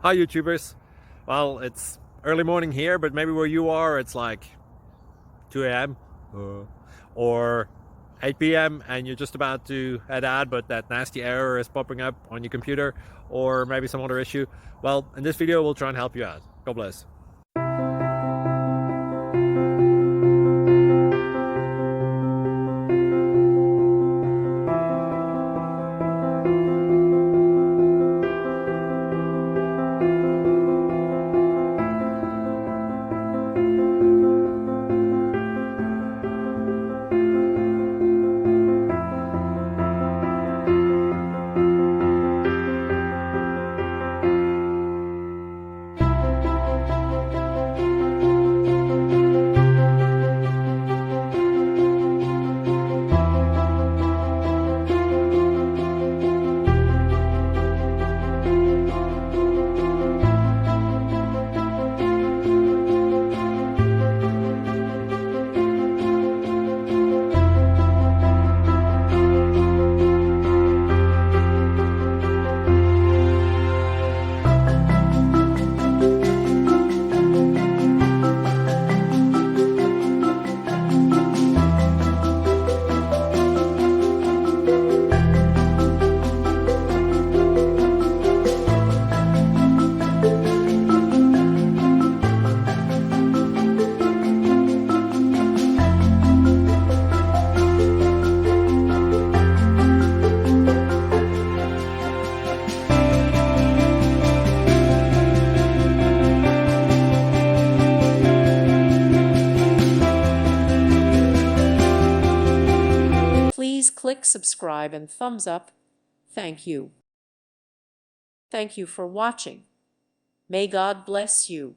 Hi YouTubers. Well, it's early morning here, but maybe where you are it's like 2 a.m. Or 8 p.m. and you're just about to head out, but that nasty error is popping up on your computer, or maybe some other issue. Well, in this video we'll try and help you out. God bless. Please click subscribe and thumbs up. Thank you. Thank you for watching. May God bless you.